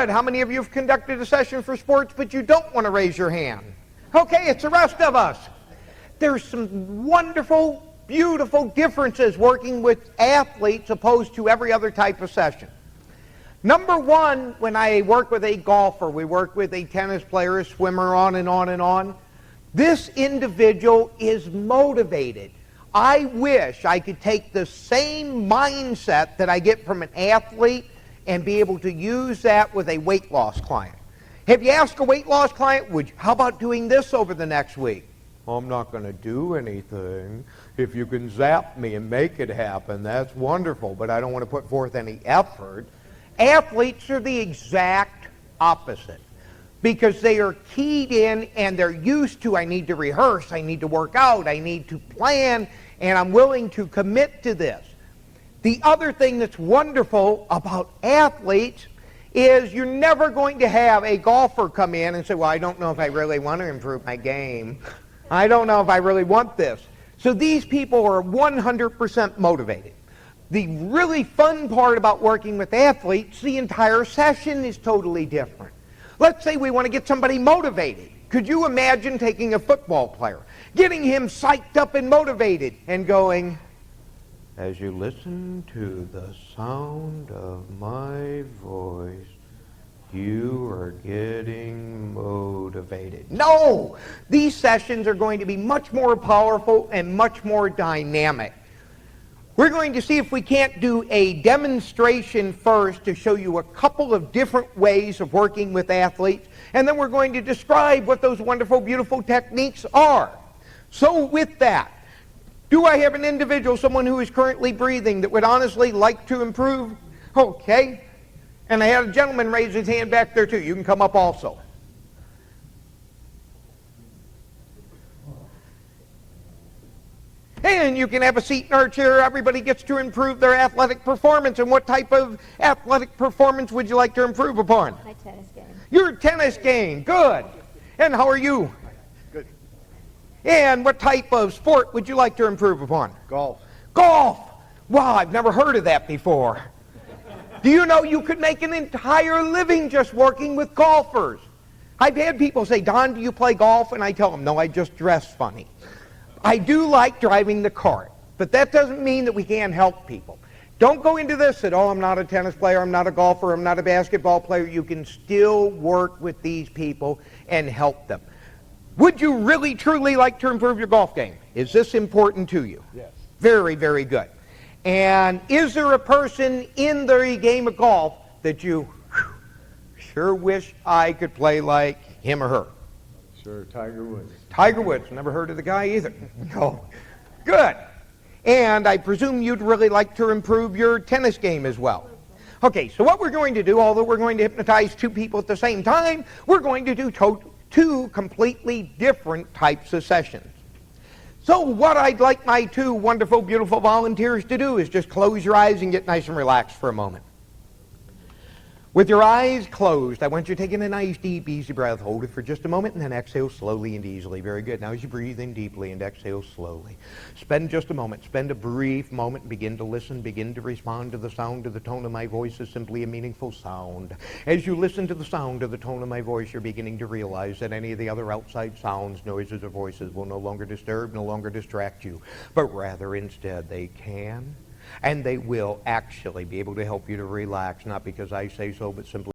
Good. How many of you have conducted a session for sports, but you don't want to raise your hand? Okay, it's the rest of us. There's some wonderful, beautiful differences working with athletes opposed to every other type of session. Number one, when I work with a golfer, we work with a tennis player, a swimmer, on and on and on. This individual is motivated. I wish I could take the same mindset that I get from an athlete and be able to use that with a weight loss client. Have you asked a weight loss client, how about doing this over the next week? I'm not going to do anything. If you can zap me and make it happen, that's wonderful, but I don't want to put forth any effort. Athletes are the exact opposite because they are keyed in and they're used to, I need to rehearse, I need to work out, I need to plan, and I'm willing to commit to this. The other thing that's wonderful about athletes is you're never going to have a golfer come in and say, well, I don't know if I really want to improve my game. I don't know if I really want this. So these people are 100% motivated. The really fun part about working with athletes, the entire session is totally different. Let's say we want to get somebody motivated. Could you imagine taking a football player, getting him psyched up and motivated, and going, as you listen to the sound of my voice, you are getting motivated. No! These sessions are going to be much more powerful and much more dynamic. We're going to see if we can't do a demonstration first to show you a couple of different ways of working with athletes, and then we're going to describe what those wonderful, beautiful techniques are. So with that, do I have an individual, someone who is currently breathing, that would honestly like to improve? Okay. And I had a gentleman raise his hand back there too. You can come up also. And you can have a seat in our chair. Everybody gets to improve their athletic performance. And what type of athletic performance would you like to improve upon? My tennis game. Your tennis game. Good. And how are you? Good. And what type of sport would you like to improve upon? Golf. Golf. Wow, I've never heard of that before. Do you know you could make an entire living just working with golfers? I've had people say, Don, do you play golf? And I tell them, no, I just dress funny. I do like driving the cart, but that doesn't mean that we can't help people. Don't go into this that, oh, I'm not a tennis player, I'm not a golfer, I'm not a basketball player. You can still work with these people and help them. Would you really, truly like to improve your golf game? Is this important to you? Yes. Very, very good. And is there a person in the game of golf that you sure wish I could play like him or her? Sure, Tiger Woods. Tiger Woods. Never heard of the guy either. No. Good. And I presume you'd really like to improve your tennis game as well. Okay, so what we're going to do, although we're going to hypnotize two people at the same time, we're going to do two completely different types of sessions. So what I'd like my two wonderful, beautiful volunteers to do is just close your eyes and get nice and relaxed for a moment. With your eyes closed, I want you to take in a nice, deep, easy breath. Hold it for just a moment and then exhale slowly and easily. Very good. Now as you breathe in deeply and exhale slowly. Spend just a moment. Spend a brief moment and begin to listen. Begin to respond to the sound of the tone of my voice as simply a meaningful sound. As you listen to the sound of the tone of my voice, you're beginning to realize that any of the other outside sounds, noises, or voices will no longer disturb, no longer distract you, but rather instead they can and they will actually be able to help you to relax, not because I say so, but simply